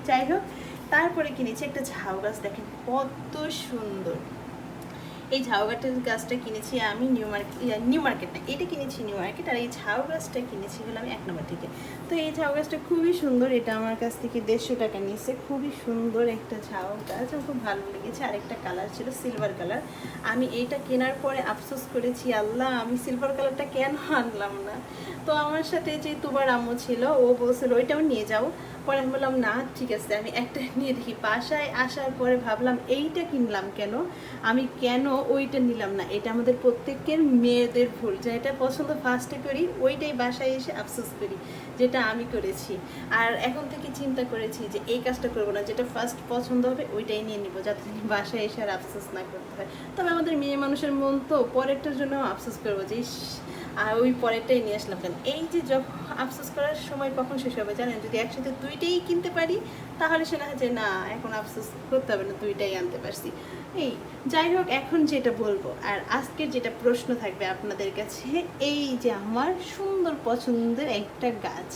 যাই হোক, তারপরে কিনেছি একটা ঝাউ গাছ। দেখেন কত সুন্দর এই ঝাউ গাছটা কিনেছি আমি নিউ মার্কেট না, এটা কিনেছি নিউ মার্কেট। আর এই ঝাউ গাছটা কিনেছি হলো আমি 1 নম্বর থেকে। তো এই ঝাউ গাছটা খুবই সুন্দর, এটা আমার কাছ থেকে 150 টাকা নিয়েছে। খুবই সুন্দর একটা ঝাউ গাছ, আমার খুব ভালো লেগেছে। আর একটা কালার ছিল সিলভার কালার। আমি এইটা কেনার পরে আফসোস করেছি, আল্লাহ আমি সিলভার কালারটা কেন আনলাম না। তো আমার সাথে যে তুবার আম্মু ছিল, ও বলছিল ওইটাও নিয়ে যাও। পরে আমি বললাম না ঠিক আছে, আমি একটা নিয়ে দেখি। বাসায় আসার পরে ভাবলাম এইটা কিনলাম কেন, আমি কেন ওইটা নিলাম না। এটা আমাদের প্রত্যেকের মেয়েদের ভুল, যেটা পছন্দ ফার্স্টে করি ওইটাই বাসায় এসে আফসোস করি, যেটা আমি করেছি। আর এখন থেকে চিন্তা করেছি যে এই কাজটা করবো না, যেটা ফার্স্ট পছন্দ হবে ওইটাই নিয়ে নিব, যাতে বাসায় এসে আর আফসোস না করতে হয়। তবে আমাদের মেয়ে মানুষের মন তো পরেরটার জন্য আফসোস করবো যে আর ওই পরেরটাই নিয়ে আসলাম কেন। এই যে যখন আফসোস করার সময় কখন শেষ হবে জানেন, যদি একসাথে দুইটাই কিনতে পারি তাহলে সে না যে না এখন আফসোস করতে হবে না, দুইটাই আনতে পারছি। এই যাই হোক, এখন যেটা বলবো আর আজকের যেটা প্রশ্ন থাকবে আপনাদের কাছে, এই যে আমার সুন্দর পছন্দের একটা গাছ,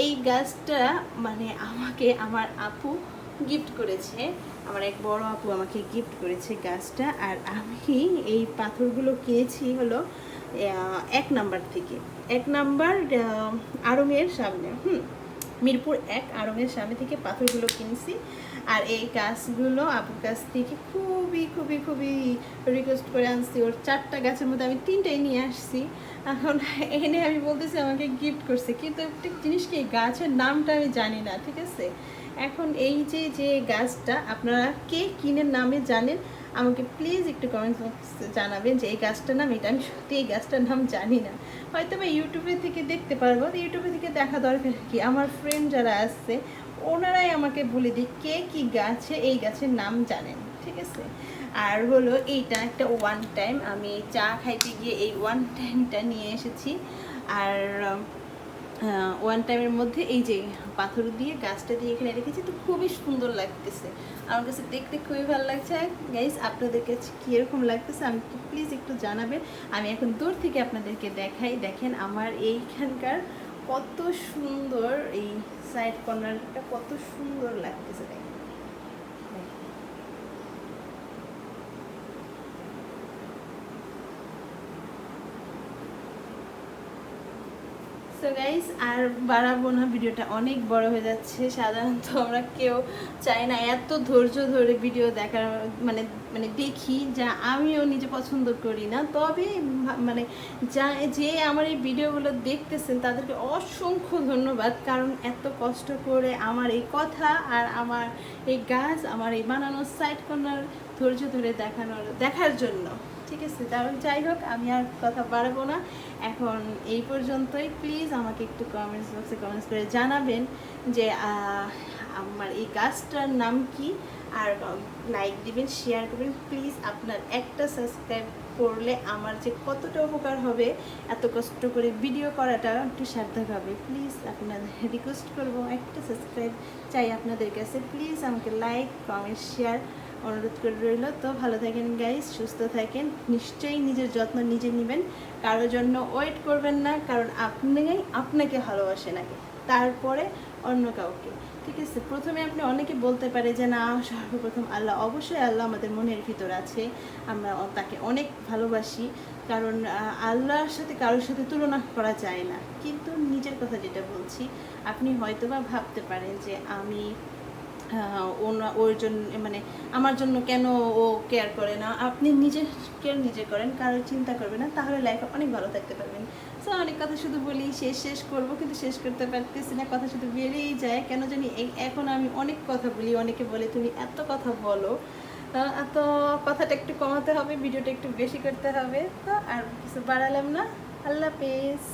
এই গাছটা মানে আমাকে আমার আপু গিফট করেছে। আমার এক বড় আপু আমাকে গিফট করেছে গাছটা। আর আমি এই পাথরগুলো কিনেছি হলো 1 নাম্বার থেকে। 1 নাম্বার আড়ংয়ের সামনে, মিরপুর 1 আড়ংয়ের সামনে থেকে পাথরগুলো কিনছি। আর এই গাছগুলো আপুর কাছ থেকে খুবই খুবই খুবই রিকোয়েস্ট করে আনছি। ওর 4টা গাছের মধ্যে আমি 3টাই নিয়ে আসছি। এখন এনে আমি বলতেছি আমাকে গিফট করছে, কিন্তু একটা জিনিস কি, গাছের নামটা আমি জানি না, ঠিক আছে। এখন এই যে গাছটা আপনারা কে কিনে নামে জানেন আমাকে প্লিজ একটু কমেন্ট বক্সে জানাবেন যে এই গাছটার নাম এটা। আমি সত্যি এই গাছটার নাম জানি না, হয়তো বা ইউটিউবে থেকে দেখতে পারবো। ইউটিউবে থেকে দেখা দরকার কি, আমার ফ্রেন্ড যারা আসছে ওনারাই আমাকে বলে দিই কে কি গাছে এই গাছের নাম জানেন, ঠিক আছে। আর হলো এইটা একটা 1 টাইম, আমি চা খাইতে গিয়ে এই 1 টাইমটা নিয়ে এসেছি। আর 1 টাইমের মধ্যে এই যে পাথর দিয়ে গাছটা দিয়ে এখানে রেখেছি, তো খুবই সুন্দর লাগতেছে আমার কাছে, দেখতে খুবই ভালো লাগছে। গাইস আপনাদের কাছে কীরকম লাগতেছে আমি প্লিজ একটু জানাবেন। আমি এখন দূর থেকে আপনাদেরকে দেখাই। দেখেন আমার এইখানকার কত সুন্দর, এই সাইড কর্নারটা কত সুন্দর লাগতেছে। দেখেন সো গাইস আর বাড়াবো না, ভিডিওটা অনেক বড় হয়ে যাচ্ছে। সাধারণত আমরা কেউ চাই না এত ধৈর্য ধরে ভিডিও দেখার, মানে মানে দেখি যা আমিও নিজে পছন্দ করি না। তবে মানে যে আমার এই ভিডিওগুলো দেখতেছেন তাদেরকে অসংখ্য ধন্যবাদ, কারণ এত কষ্ট করে আমার এই কথা আর আমার এই গাছ, আমার এই বানানোর সাইড কর্নার ধৈর্য ধরে দেখার জন্য, ঠিক আছে। তাহলে যাই হোক, আমি আর কথা বাড়াবো না, এখন এই পর্যন্তই। প্লিজ আমাকে একটু কমেন্টস বক্সে কমেন্টস করে জানাবেন যে আমার এই গাছটার নাম কি। আর লাইক দিবেন, শেয়ার করবেন প্লিজ। আপনার একটা সাবস্ক্রাইব করলে আমার যে কতটা উপকার হবে, এত কষ্ট করে ভিডিও করাটা একটু সার্থক হবে। প্লিজ আপনাদের রিকোয়েস্ট করবো, একটা সাবস্ক্রাইব চাই আপনাদের কাছে। প্লিজ আমাকে লাইক কমেন্ট শেয়ার অনুরোধ করে রইল। তো ভালো থাকেন গাইস, সুস্থ থাকেন, নিশ্চয়ই নিজের যত্ন নিজে নেবেন, কারোর জন্য ওয়েট করবেন না, কারণ আপনাকে ভালোবাসেন আগে, তারপরে অন্য কাউকে, ঠিক আছে। প্রথমে আপনি অনেকে বলতে পারে যে না সর্বপ্রথম আল্লাহ, অবশ্যই আল্লাহ আমাদের মনের ভিতর আছে, আমরা তাকে অনেক ভালোবাসি, কারণ আল্লাহর সাথে কারোর সাথে তুলনা করা যায় না। কিন্তু নিজের কথা যেটা বলছি, আপনি হয়তোবা ভাবতে পারেন যে আমি ওর জন্য মানে আমার জন্য কেন ও কেয়ার করে না। আপনি নিজের কেয়ার নিজে করেন, কারোর চিন্তা করবেন না, তাহলে লাইফে অনেক ভালো থাকতে পারবেন। সো অনেক কথা শুধু বলি, শেষ করবো কিন্তু শেষ করতে পারতেছি না, কথা শুধু বেড়েই যায় কেন জানি। এখন আমি অনেক কথা বলি, অনেকে বলে তুমি এত কথা বলো, এত কথাটা একটু কমাতে হবে, ভিডিওটা একটু বেশি করতে হবে। তো আর কিছু বাড়ালাম না, আল্লাহ হাফেজ।